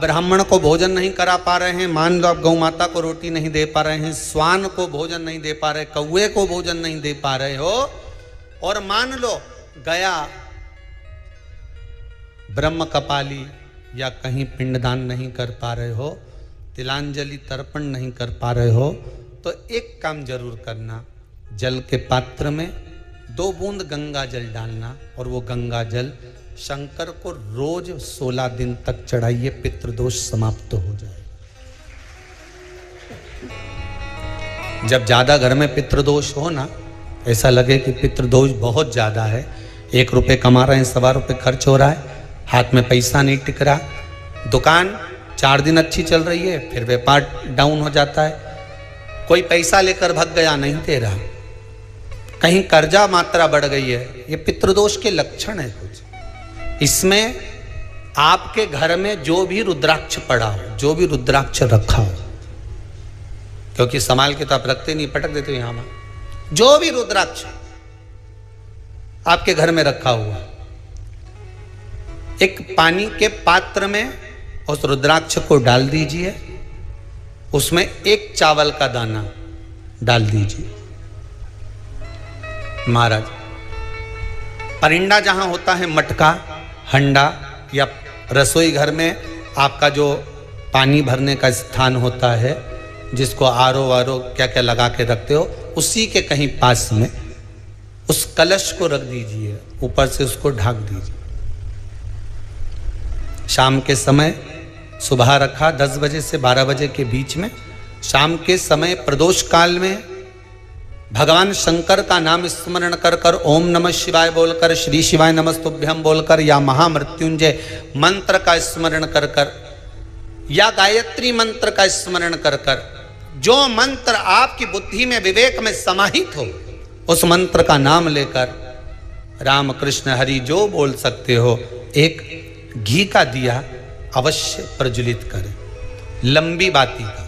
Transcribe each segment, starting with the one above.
ब्राह्मण को भोजन नहीं करा पा रहे हैं, मान लो आप गौ माता को रोटी नहीं दे पा रहे हैं, स्वान को भोजन नहीं दे पा रहे, कौवे को भोजन नहीं दे पा रहे हो, और मान लो गया ब्रह्म कपाली या कहीं पिंडदान नहीं कर पा रहे हो, तिलांजलि तर्पण नहीं कर पा रहे हो, तो एक काम जरूर करना, जल के पात्र में 2 बूंद गंगा जल डालना और वो गंगा जल शंकर को रोज 16 दिन तक चढ़ाइए, पितृदोष समाप्त हो जाए। जब ज्यादा घर में पितृदोष हो ना, ऐसा लगे कि पितृदोष बहुत ज्यादा है, 1 रुपये कमा रहे हैं, 1.25 रुपये खर्च हो रहा है, हाथ में पैसा नहीं टिक रहा, दुकान 4 दिन अच्छी चल रही है, फिर व्यापार डाउन हो जाता है, कोई पैसा लेकर भग गया, नहीं दे रहा, कहीं कर्जा मात्रा बढ़ गई है, ये पितृदोष के लक्षण है कुछ। इसमें आपके घर में जो भी रुद्राक्ष पड़ा हो, जो भी रुद्राक्ष रखा हो, क्योंकि संभाल के तो आप रखते नहीं, पटक देते हो यहां, जो भी रुद्राक्ष आपके घर में रखा हुआ, एक पानी के पात्र में उस रुद्राक्ष को डाल दीजिए, उसमें 1 चावल का दाना डाल दीजिए। महाराज, परिंदा जहां होता है, मटका, हंडा या रसोई घर में आपका जो पानी भरने का स्थान होता है, जिसको आरो वारो क्या क्या लगा के रखते हो, उसी के कहीं पास में उस कलश को रख दीजिए, ऊपर से उसको ढक दीजिए। शाम के समय, सुबह रखा 10 बजे से 12 बजे के बीच में, शाम के समय प्रदोष काल में भगवान शंकर का नाम स्मरण कर कर, ओम नमः शिवाय बोलकर, श्री शिवाय नमस्तुभ्यम बोलकर, या महामृत्युंजय मंत्र का स्मरण कर कर, या गायत्री मंत्र का स्मरण कर कर, जो मंत्र आपकी बुद्धि में, विवेक में समाहित हो, उस मंत्र का नाम लेकर राम कृष्ण हरि जो बोल सकते हो, एक घी का दिया अवश्य प्रज्वलित करें, लंबी बाती का।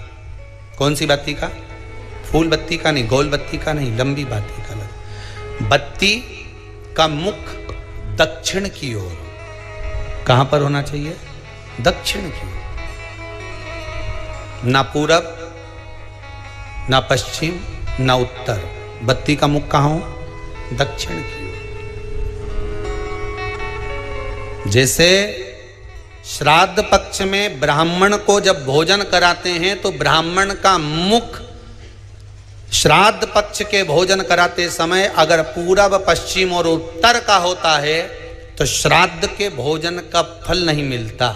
कौन सी बाती का? फूल बत्ती का नहीं, गोल बत्ती का नहीं, लंबी बाती का लगा। बत्ती का मुख दक्षिण की ओर, कहां पर होना चाहिए? दक्षिण की ओर, ना पूरब, ना पश्चिम, ना उत्तर। बत्ती का मुख कहां हो? दक्षिण की ओर। जैसे श्राद्ध पक्ष में ब्राह्मण को जब भोजन कराते हैं तो ब्राह्मण का मुख श्राद्ध पक्ष के भोजन कराते समय अगर पूरब, पश्चिम और उत्तर का होता है तो श्राद्ध के भोजन का फल नहीं मिलता।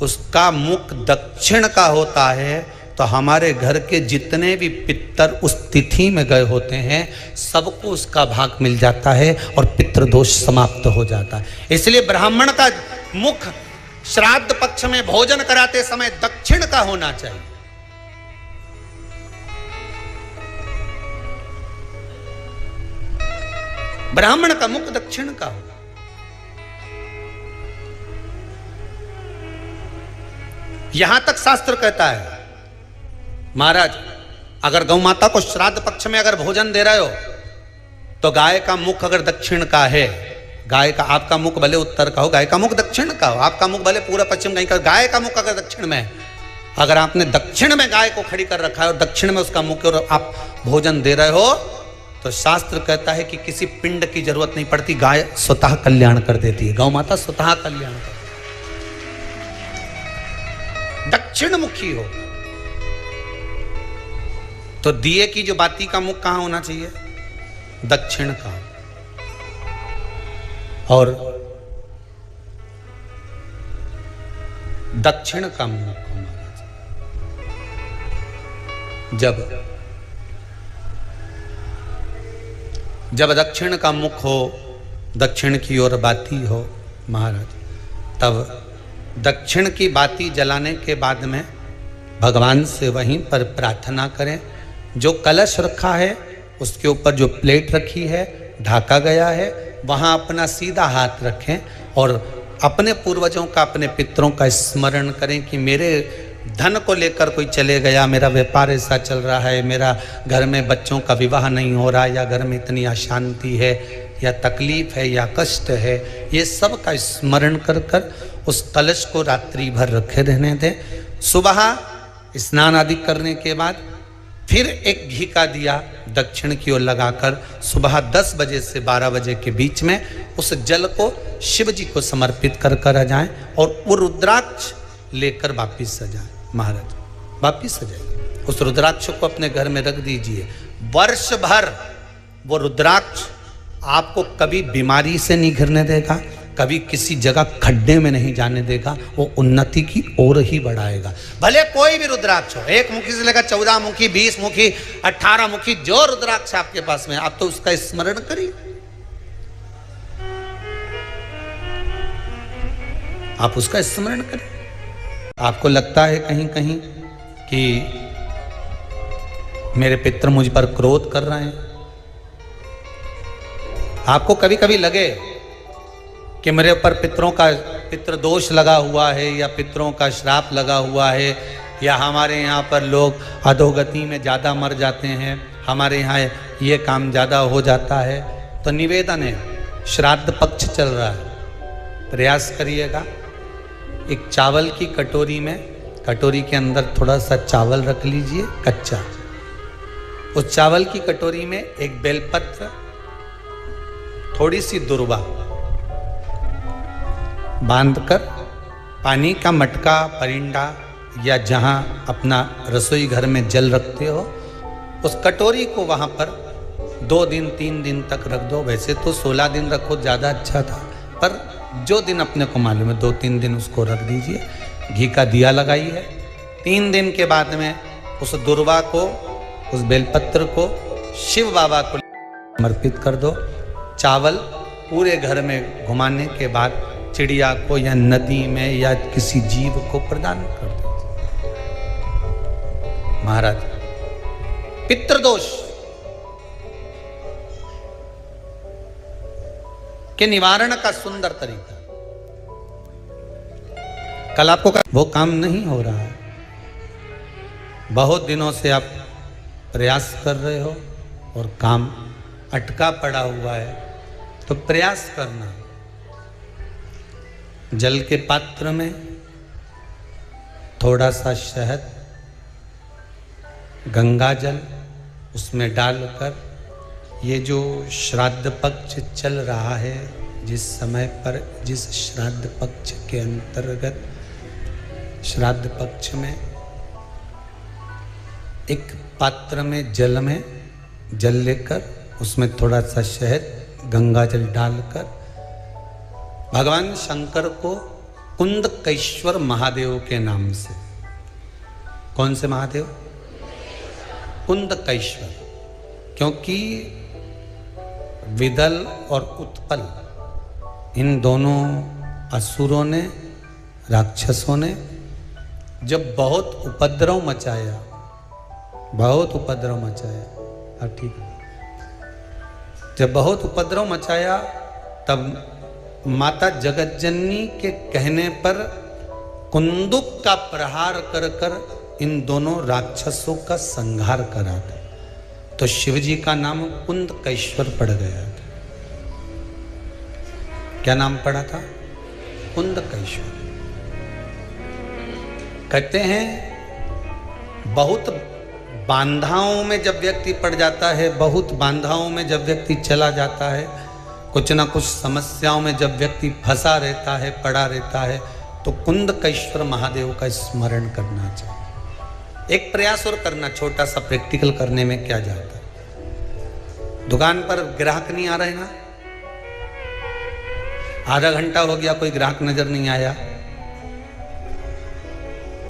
उसका मुख दक्षिण का होता है तो हमारे घर के जितने भी पितर उस तिथि में गए होते हैं सबको उसका भाग मिल जाता है और पितृदोष समाप्त हो जाता है। इसलिए ब्राह्मण का मुख श्राद्ध पक्ष में भोजन कराते समय दक्षिण का होना चाहिए। ब्राह्मण का मुख दक्षिण का हो। यहां तक शास्त्र कहता है महाराज, अगर गौ माता को श्राद्ध पक्ष में अगर भोजन दे रहे हो तो गाय का मुख अगर दक्षिण का है, गाय का, आपका मुख भले उत्तर का हो, गाय का मुख दक्षिण का हो, आपका मुख भले पूरा पश्चिम कहीं का, गाय का मुख अगर दक्षिण में है, अगर आपने दक्षिण में गाय को खड़ी कर रखा है और दक्षिण में उसका मुख और आप भोजन दे रहे हो तो शास्त्र कहता है कि किसी पिंड की जरूरत नहीं पड़ती, गाय स्वतः कल्याण कर देती है, गौ माता स्वतः कल्याण कर, दक्षिण मुखी हो। तो दिए की जो बाती का मुख कहां होना चाहिए? दक्षिण का। और दक्षिण का मुख हमारा जब दक्षिण का मुख हो, दक्षिण की ओर बाती हो महाराज, तब दक्षिण की बाती जलाने के बाद में भगवान से वहीं पर प्रार्थना करें। जो कलश रखा है उसके ऊपर जो प्लेट रखी है, ढाका गया है, वहाँ अपना सीधा हाथ रखें और अपने पूर्वजों का, अपने पितरों का स्मरण करें कि मेरे धन को लेकर कोई चले गया, मेरा व्यापार ऐसा चल रहा है, मेरा घर में बच्चों का विवाह नहीं हो रहा, या घर में इतनी अशांति है, या तकलीफ है या कष्ट है, ये सब का स्मरण कर कर उस कलश को रात्रि भर रखे रहने दें। सुबह स्नान आदि करने के बाद फिर एक घी का दिया दक्षिण की ओर लगाकर सुबह 10 बजे से 12 बजे के बीच में उस जल को शिव जी को समर्पित कर कर आ जाएं और वो रुद्राक्ष लेकर वापिस सजाएं। महाराज वापिस सजाइए, उस रुद्राक्ष को अपने घर में रख दीजिए। वर्ष भर वो रुद्राक्ष आपको कभी बीमारी से नहीं घिरने देगा, कभी किसी जगह खड्डे में नहीं जाने देगा, वो उन्नति की ओर ही बढ़ाएगा। भले कोई भी रुद्राक्ष हो, 1 मुखी से लेकर 14 मुखी, 20 मुखी, 18 मुखी, जो रुद्राक्ष आपके पास में, आप तो उसका स्मरण करिए। आप उसका स्मरण करें। आपको लगता है कहीं कहीं कि मेरे पितर मुझ पर क्रोध कर रहे हैं, आपको कभी कभी लगे कि मेरे ऊपर पितृ दोष लगा हुआ है या पितरों का श्राप लगा हुआ है, या हमारे यहाँ पर लोग अधोगति में ज़्यादा मर जाते हैं, हमारे यहाँ ये काम ज़्यादा हो जाता है, तो निवेदन है, श्राद्ध पक्ष चल रहा है, प्रयास करिएगा। एक चावल की कटोरी में, कटोरी के अंदर थोड़ा सा चावल रख लीजिए कच्चा, उस चावल की कटोरी में एक बेलपत्र, थोड़ी सी दुर्वा बांधकर पानी का मटका, परिंडा या जहां अपना रसोई घर में जल रखते हो, उस कटोरी को वहां पर 2 दिन 3 दिन तक रख दो। वैसे तो 16 दिन रखो ज़्यादा अच्छा था, पर जो दिन अपने को मालूम है 2-3 दिन उसको रख दीजिए। घी का दिया लगाइए। 3 दिन के बाद में उस दुर्वा को, उस बेलपत्र को शिव बाबा को समर्पित कर दो। चावल पूरे घर में घुमाने के बाद चिड़िया को या नदी में या किसी जीव को प्रदान कर दो। महाराज पितृदोष के निवारण का सुंदर तरीका। कल आपको वो काम नहीं हो रहा है, बहुत दिनों से आप प्रयास कर रहे हो और काम अटका पड़ा हुआ है, तो प्रयास करना। जल के पात्र में थोड़ा सा शहद, गंगा जल उसमें डालकर, ये जो श्राद्ध पक्ष चल रहा है, जिस समय पर, जिस श्राद्ध पक्ष के अंतर्गत, श्राद्ध पक्ष में एक पात्र में जल लेकर उसमें थोड़ा सा शहद, गंगा जल डालकर भगवान शंकर को कुंदकेश्वर महादेव के नाम से, कौन से महादेव? कुंदकेश्वर, क्योंकि विदल और उत्पल इन दोनों असुरों ने, राक्षसों ने जब बहुत उपद्रव मचाया, अब ठीक है, जब बहुत उपद्रव मचाया, तब माता जगतजननी के कहने पर कुंदुक का प्रहार कर कर इन दोनों राक्षसों का संहार करा था। तो शिवजी का नाम कुंदकेश्वर पड़ गया था। क्या नाम पड़ा था? कुंदकेश्वर। कहते हैं बहुत बांधाओं में जब व्यक्ति पड़ जाता है, बहुत बांधाओं में जब व्यक्ति चला जाता है, कुछ ना कुछ समस्याओं में जब व्यक्ति फंसा रहता है, पड़ा रहता है, तो कुंदकेश्वर महादेव का स्मरण करना चाहिए। एक प्रयास और करना, छोटा सा प्रैक्टिकल करने में क्या जाता है। दुकान पर ग्राहक नहीं आ रहे ना, आधा घंटा हो गया कोई ग्राहक नजर नहीं आया,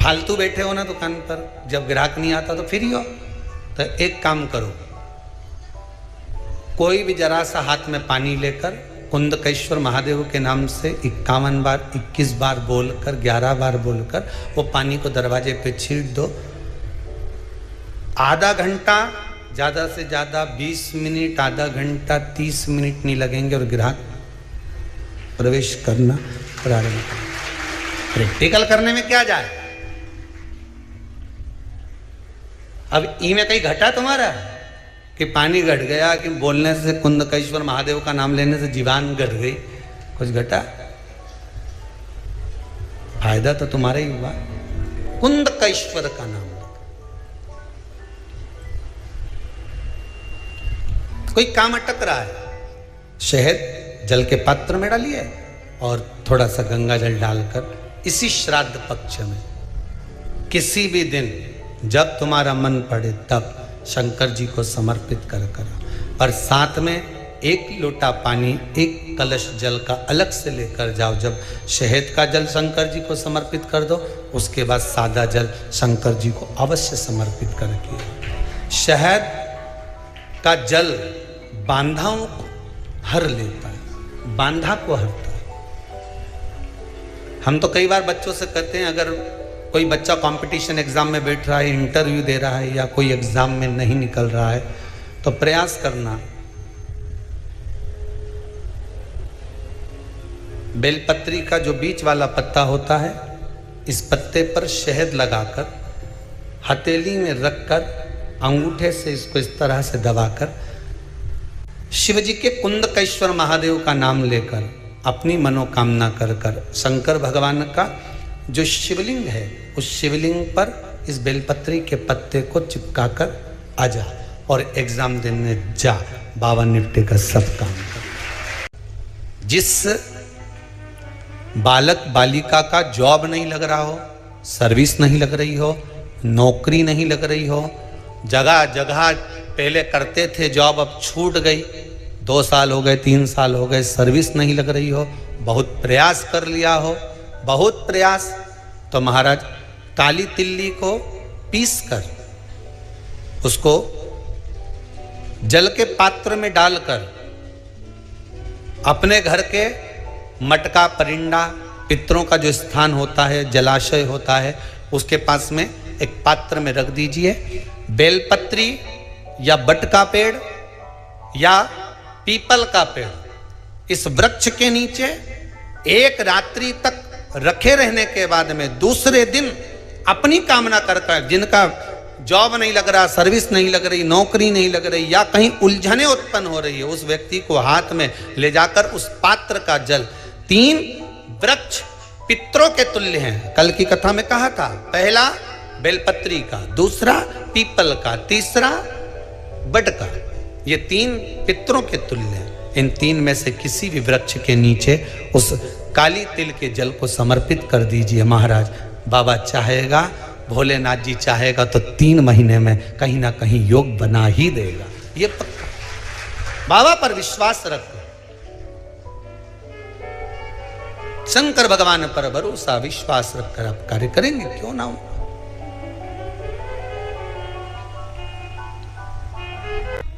फालतू बैठे हो ना दुकान पर, जब ग्राहक नहीं आता तो फ्री हो, तो एक काम करो, कोई भी जरा सा हाथ में पानी लेकर कुंदकेश्वर महादेव के नाम से 51 बार, 21 बार बोलकर, 11 बार बोलकर वो पानी को दरवाजे पे छींट दो। आधा घंटा, ज़्यादा से ज़्यादा 20 मिनट, आधा घंटा 30 मिनट नहीं लगेंगे और ग्राहक प्रवेश करना प्रारंभ करें। प्रैक्टिकल करने में क्या जाए। अब ई में कहीं घटा तुम्हारा? कि पानी घट गया, कि बोलने से कुंदकेश्वर महादेव का नाम लेने से जीवान घट गई, कुछ घटा? फायदा तो तुम्हारा ही हुआ। कुंदकेश्वर का नाम, कोई काम अटक रहा है, शहद जल के पात्र में डालिए और थोड़ा सा गंगा जल डालकर इसी श्राद्ध पक्ष में किसी भी दिन जब तुम्हारा मन पड़े तब शंकर जी को समर्पित कर और साथ में एक लोटा पानी, एक कलश जल का अलग से लेकर जाओ। जब शहद का जल शंकर जी को समर्पित कर दो, उसके बाद सादा जल शंकर जी को अवश्य समर्पित करके। शहद का जल बांधाओं को हर लेता है, बांधा को हरता है। हम तो कई बार बच्चों से कहते हैं, अगर कोई बच्चा कंपटीशन एग्जाम में बैठ रहा है, इंटरव्यू दे रहा है या कोई एग्जाम में नहीं निकल रहा है, तो प्रयास करना बेलपत्री का जो बीच वाला पत्ता होता है, इस पत्ते पर शहद लगाकर हथेली में रखकर अंगूठे से इसको इस तरह से दबाकर शिव जी के कुंदकेश्वर महादेव का नाम लेकर अपनी मनोकामना कर शंकर भगवान का जो शिवलिंग है उस शिवलिंग पर इस बेलपत्री के पत्ते को चिपकाकर आ जा और एग्जाम देने जा। बाबा निपटे का सब काम कर। जिस बालक बालिका का जॉब नहीं लग रहा हो, सर्विस नहीं लग रही हो, नौकरी नहीं लग रही हो, जगह जगह पहले करते थे जॉब, अब छूट गई, 2 साल हो गए, 3 साल हो गए, सर्विस नहीं लग रही हो, बहुत प्रयास कर लिया हो, बहुत प्रयास, तो महाराज काली तिल्ली को पीस कर उसको जल के पात्र में डालकर अपने घर के मटका परिंडा पितरों का जो स्थान होता है, जलाशय होता है, उसके पास में एक पात्र में रख दीजिए। बेलपत्री या बट का पेड़ या पीपल का पेड़, इस वृक्ष के नीचे एक रात्रि तक रखे रहने के बाद में दूसरे दिन अपनी कामना कर, जिनका जॉब नहीं लग रहा, सर्विस नहीं लग रही, नौकरी नहीं लग रही या कहीं उलझने उत्पन्न हो रही है, उस व्यक्ति को हाथ में ले जाकर उस पात्र का जल, 3 वृक्ष पितरों के तुल्य हैं। कल की कथा में कहा था, पहला बेलपत्री का, दूसरा पीपल का, तीसरा बट का, ये 3 पितरों के तुल्य हैं। इन 3 में से किसी भी वृक्ष के नीचे उस काली तिल के जल को समर्पित कर दीजिए। महाराज बाबा चाहेगा, भोलेनाथ जी चाहेगा तो 3 महीने में कहीं ना कहीं योग बना ही देगा, ये पक्का। बाबा पर विश्वास रखो, शंकर भगवान पर भरोसा विश्वास रखकर आप कार्य करेंगे, क्यों ना हो।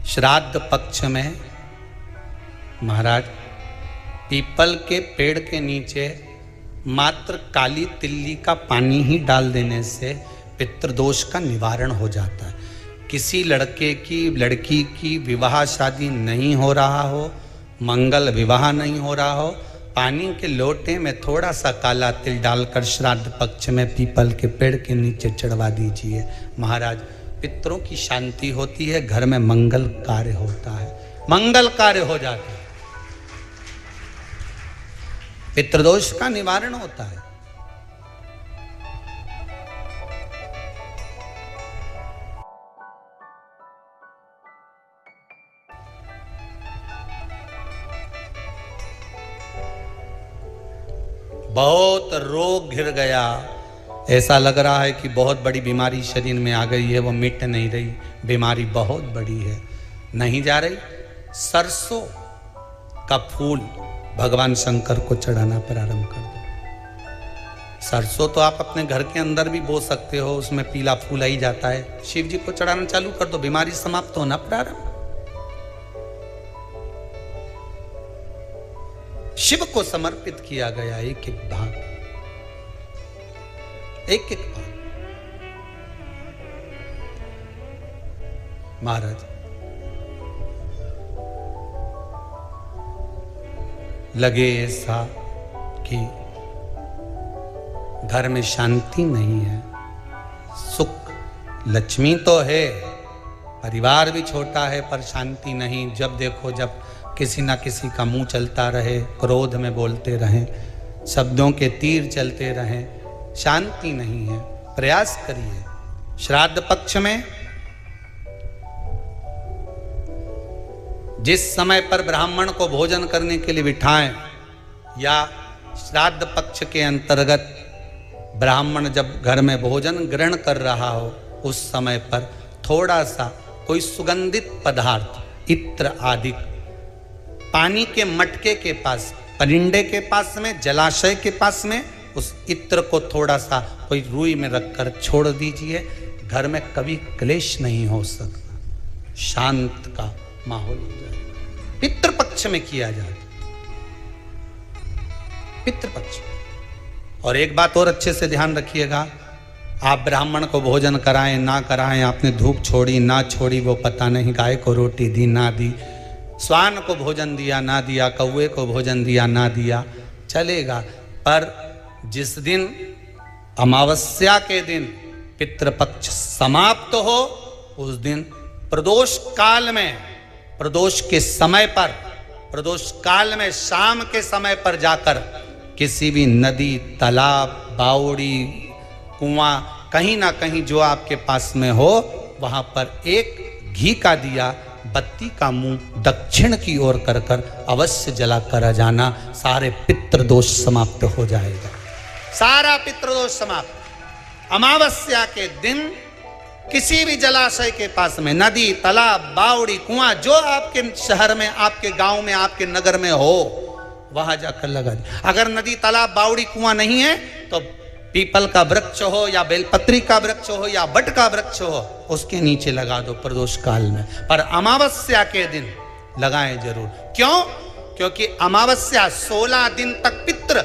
श्राद्ध पक्ष में महाराज पीपल के पेड़ के नीचे मात्र काली तिल्ली का पानी ही डाल देने से पितृदोष का निवारण हो जाता है। किसी लड़के की लड़की की विवाह शादी नहीं हो रहा हो, मंगल विवाह नहीं हो रहा हो, पानी के लोटे में थोड़ा सा काला तिल डालकर श्राद्ध पक्ष में पीपल के पेड़ के नीचे चढ़वा दीजिए। महाराज पितरों की शांति होती है, घर में मंगल कार्य होता है, मंगल कार्य हो जाता है, पितृदोष का निवारण होता है। बहुत रोग घिर गया, ऐसा लग रहा है कि बहुत बड़ी बीमारी शरीर में आ गई है, वो मिट नहीं रही, बीमारी बहुत बड़ी है, नहीं जा रही। सरसों का फूल भगवान शंकर को चढ़ाना प्रारंभ कर दो। सरसों तो आप अपने घर के अंदर भी बो सकते हो, उसमें पीला फूल आ ही जाता है, शिव जी को चढ़ाना चालू कर दो, बीमारी समाप्त होना प्रारंभ। शिव को समर्पित किया गया एक एक भाग, एक एक भाग। महाराज लगे ऐसा कि घर में शांति नहीं है, सुख लक्ष्मी तो है परिवार भी छोटा है पर शांति नहीं, जब देखो जब किसी ना किसी का मुंह चलता रहे, क्रोध में बोलते रहें, शब्दों के तीर चलते रहें, शांति नहीं है। प्रयास करिए। श्राद्ध पक्ष में जिस समय पर ब्राह्मण को भोजन करने के लिए बिठाएं या श्राद्ध पक्ष के अंतर्गत ब्राह्मण जब घर में भोजन ग्रहण कर रहा हो, उस समय पर थोड़ा सा कोई सुगंधित पदार्थ, इत्र आदि, पानी के मटके के पास, परिंडे के पास में, जलाशय के पास में उस इत्र को थोड़ा सा कोई रुई में रखकर छोड़ दीजिए। घर में कभी क्लेश नहीं हो सकता, शांत का माहौल हो जाए। पितृपक्ष में किया जाता, पितृपक्ष। और एक बात और अच्छे से ध्यान रखिएगा, आप ब्राह्मण को भोजन कराएं ना कराएं, आपने धूप छोड़ी ना छोड़ी वो पता नहीं, गाय को रोटी दी ना दी, स्वान को भोजन दिया ना दिया, कौवे को भोजन दिया ना दिया, चलेगा। पर जिस दिन अमावस्या के दिन पितृपक्ष समाप्त हो, उस दिन प्रदोष काल में, प्रदोष के समय पर, प्रदोष काल में शाम के समय पर जाकर किसी भी नदी, तालाब, बावड़ी, कुआं, कहीं ना कहीं जो आपके पास में हो, वहां पर एक घी का दिया, बत्ती का मुंह दक्षिण की ओर कर कर अवश्य जला कर जाना। सारे पितृदोष समाप्त हो जाएगा, सारा पितृदोष समाप्त। अमावस्या के दिन किसी भी जलाशय के पास में, नदी, तालाब, बावड़ी, कुआं, जो आपके शहर में, आपके गांव में, आपके नगर में हो, वहां जाकर लगा दे। अगर नदी, तालाब, बावड़ी, कुआं नहीं है तो पीपल का वृक्ष हो या बेलपत्री का वृक्ष हो या बट का वृक्ष हो, उसके नीचे लगा दो प्रदोष काल में। पर अमावस्या के दिन लगाएं जरूर। क्यों? क्योंकि अमावस्या 16 दिन तक पितृ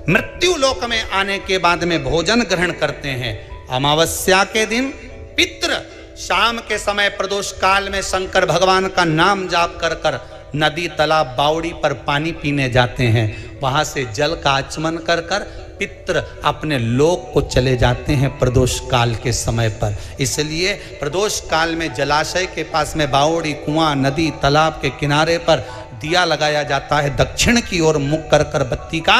मृत्यु लोक में आने के बाद में भोजन ग्रहण करते हैं। अमावस्या के दिन पितृ शाम के समय प्रदोष काल में शंकर भगवान का नाम जाप कर कर नदी, तालाब, बावड़ी पर पानी पीने जाते हैं। वहां से जल का आचमन कर कर पितृ अपने लोक को चले जाते हैं प्रदोष काल के समय पर। इसलिए प्रदोष काल में जलाशय के पास में, बावड़ी, कुआं, नदी, तालाब के किनारे पर दिया लगाया जाता है दक्षिण की ओर मुख कर कर बत्ती का।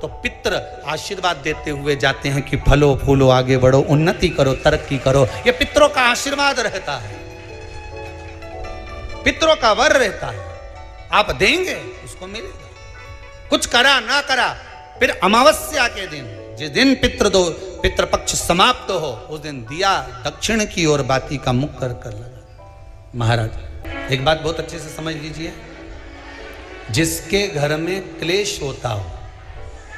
तो पितृ आशीर्वाद देते हुए जाते हैं कि फलो फूलो, आगे बढ़ो, उन्नति करो, तरक्की करो। ये पितरों का आशीर्वाद रहता है, पितरों का वर रहता है। आप देंगे उसको मिलेगा, कुछ करा ना करा। फिर अमावस्या के दिन, जिस दिन पितृपक्ष समाप्त हो, उस दिन दिया दक्षिण की ओर बाती का मुख कर कर लगा। महाराज एक बात बहुत अच्छे से समझ लीजिए, जिसके घर में क्लेश होता हो,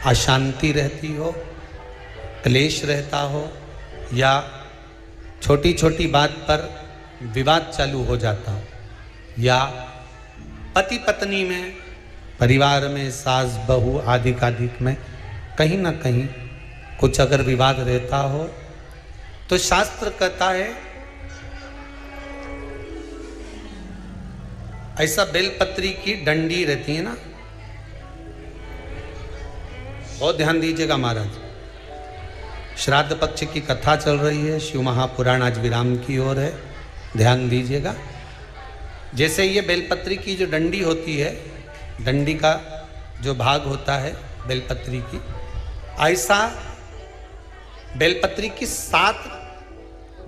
अशांति रहती हो, क्लेश रहता हो, या छोटी छोटी बात पर विवाद चालू हो जाता हो, या पति पत्नी में, परिवार में, सास बहू आदि कादिक में कहीं ना कहीं कुछ अगर विवाद रहता हो, तो शास्त्र कहता है ऐसा बेलपत्री की डंडी रहती है ना, बहुत ध्यान दीजिएगा महाराज। श्राद्ध पक्ष की कथा चल रही है, शिव महापुराण आज विराम की ओर है, ध्यान दीजिएगा। जैसे ये बेलपत्री की जो डंडी होती है, डंडी का जो भाग होता है बेलपत्री की, ऐसा बेलपत्री की 7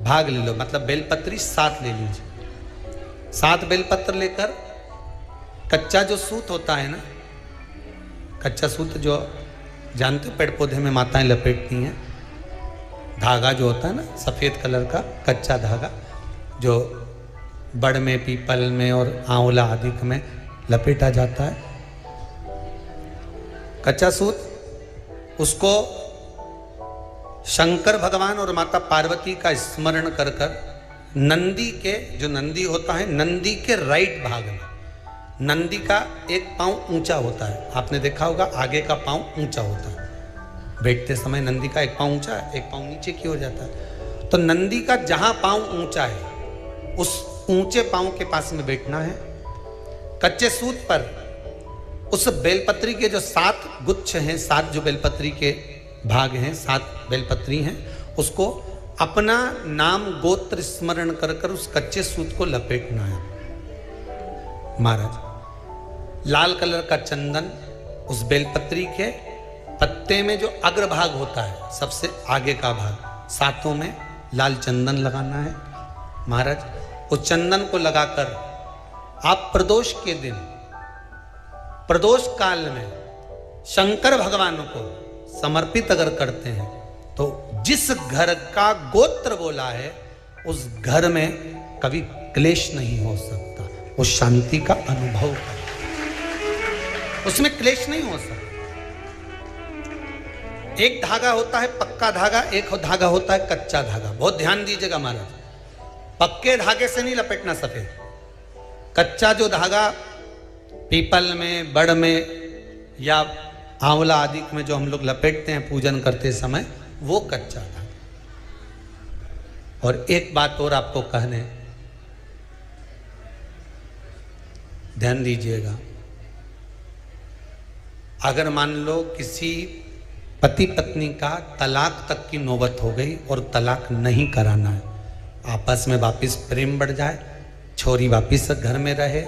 भाग ले लो, मतलब बेलपत्री 7 ले लीजिए। 7 बेलपत्र लेकर कच्चा जो सूत होता है ना, कच्चा सूत जो जानते पेड़ पौधे में माताएं लपेटती हैं, धागा जो होता है ना सफ़ेद कलर का कच्चा धागा, जो बड़ में, पीपल में और आंवला आदि में लपेटा जाता है, कच्चा सूत, उसको शंकर भगवान और माता पार्वती का स्मरण कर कर नंदी के, जो नंदी होता है, नंदी के राइट भाग में, नंदी का एक पांव ऊंचा होता है, आपने देखा होगा आगे का पांव ऊंचा होता है, बैठते समय नंदी का एक पांव ऊंचा है, एक पांव नीचे की ओर जाता है। तो नंदी का जहां पांव ऊंचा है, उस ऊंचे पांव के पास में बैठना है। कच्चे सूत पर उस बेलपत्री के जो 7 गुच्छ हैं, 7 जो बेलपत्री के भाग हैं, 7 बेलपत्री हैं, उसको अपना नाम गोत्र स्मरण कर कर उस कच्चे सूत को लपेटना है। महाराज लाल कलर का चंदन उस बेलपत्री के पत्ते में जो अग्रभाग होता है, सबसे आगे का भाग, सातों में लाल चंदन लगाना है। महाराज उस चंदन को लगाकर आप प्रदोष के दिन, प्रदोष काल में शंकर भगवान को समर्पित अगर करते हैं तो जिस घर का गोत्र बोला है उस घर में कभी क्लेश नहीं हो सकता, वो शांति का अनुभव करे, उसमें क्लेश नहीं हो सकता। एक धागा होता है पक्का धागा, एक धागा होता है कच्चा धागा। बहुत ध्यान दीजिएगा महाराज, पक्के धागे से नहीं लपेटना सफेद, कच्चा जो धागा पीपल में, बड़ में या आंवला आदि में जो हम लोग लपेटते हैं पूजन करते समय, वो कच्चा धागा। और एक बात और आपको कहने, ध्यान दीजिएगा, अगर मान लो किसी पति पत्नी का तलाक तक की नौबत हो गई और तलाक नहीं कराना है, आपस में वापिस प्रेम बढ़ जाए, छोरी वापिस घर में रहे,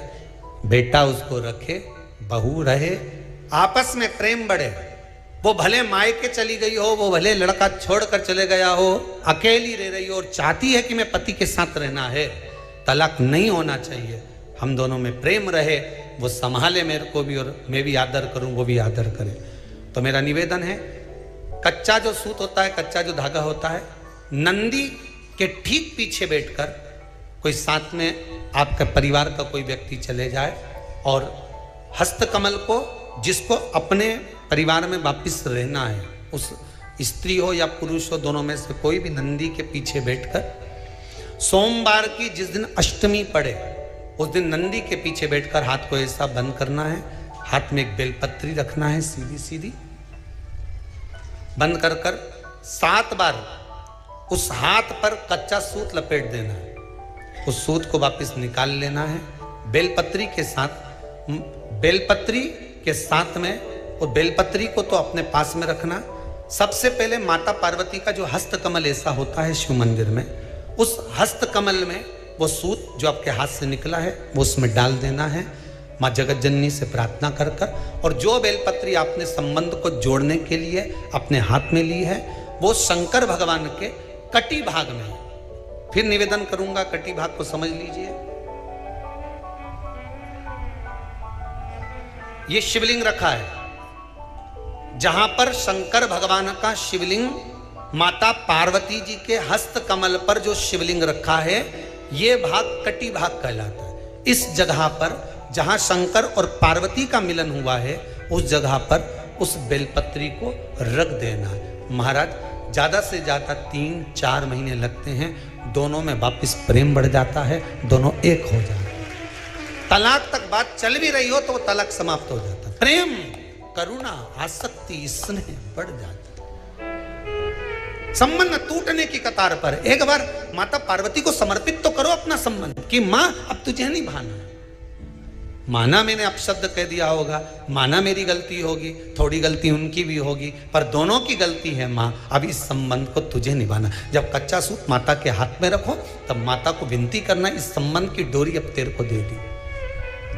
बेटा उसको रखे, बहू रहे, आपस में प्रेम बढ़े, वो भले मायके चली गई हो, वो भले लड़का छोड़कर चले गया हो, अकेली रह रही हो और चाहती है कि मैं पति के साथ रहना है, तलाक नहीं होना चाहिए, हम दोनों में प्रेम रहे, वो संभाले मेरे को भी और मैं भी आदर करूं, वो भी आदर करे। तो मेरा निवेदन है, कच्चा जो सूत होता है, कच्चा जो धागा होता है, नंदी के ठीक पीछे बैठकर कोई साथ में आपका परिवार का कोई व्यक्ति चले जाए और हस्तकमल को, जिसको अपने परिवार में वापिस रहना है, उस स्त्री हो या पुरुष हो, दोनों में से कोई भी नंदी के पीछे बैठकर सोमवार की जिस दिन अष्टमी पड़े उस दिन नंदी के पीछे बैठकर हाथ को ऐसा बंद करना है, हाथ में एक बेलपत्री रखना है, सीधी सीधी बंद कर कर 7 बार उस हाथ पर कच्चा सूत लपेट देना है, उस सूत को वापस निकाल लेना है, बेलपत्री के साथ, बेलपत्री के साथ में, और बेलपत्री को तो अपने पास में रखना। सबसे पहले माता पार्वती का जो हस्तकमल ऐसा होता है शिव मंदिर में, उस हस्तकमल में वो सूत जो आपके हाथ से निकला है वो उसमें डाल देना है, माँ जगत जननी से प्रार्थना कर कर, और जो बेलपत्री आपने संबंध को जोड़ने के लिए अपने हाथ में ली है वो शंकर भगवान के कटी भाग में, फिर निवेदन करूंगा कटी भाग को समझ लीजिए। ये शिवलिंग रखा है, जहां पर शंकर भगवान का शिवलिंग, माता पार्वती जी के हस्त कमल पर जो शिवलिंग रखा है, ये भाग कटी भाग कहलाता है। इस जगह पर जहां शंकर और पार्वती का मिलन हुआ है, उस जगह पर उस बेलपत्री को रख देना है। महाराज ज्यादा से ज्यादा 3-4 महीने लगते हैं, दोनों में वापिस प्रेम बढ़ जाता है, दोनों एक हो जाते हैं। तलाक तक बात चल भी रही हो तो वो तलाक समाप्त हो जाता है, प्रेम, करुणा, आसक्ति, स्नेह बढ़ जाता है। संबंध टूटने की कतार पर एक बार माता पार्वती को समर्पित तो करो अपना संबंध कि मां अब तुझे नहीं भाना, माना मैंने अपशब्द कह दिया होगा, माना मेरी गलती होगी, थोड़ी गलती उनकी भी होगी, पर दोनों की गलती है मां, अब इस संबंध को तुझे निभाना। जब कच्चा सूत माता के हाथ में रखो तब माता को विनती करना, इस संबंध की डोरी अब तेरे को दे दी,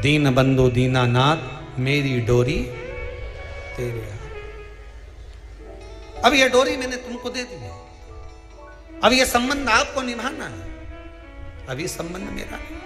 दीन बंधु दीनानाथ मेरी डोरी तेरे हाथ, अब ये डोरी मैंने तुमको दे दी है, अब ये संबंध आपको निभाना है, अब ये संबंध मेरा है।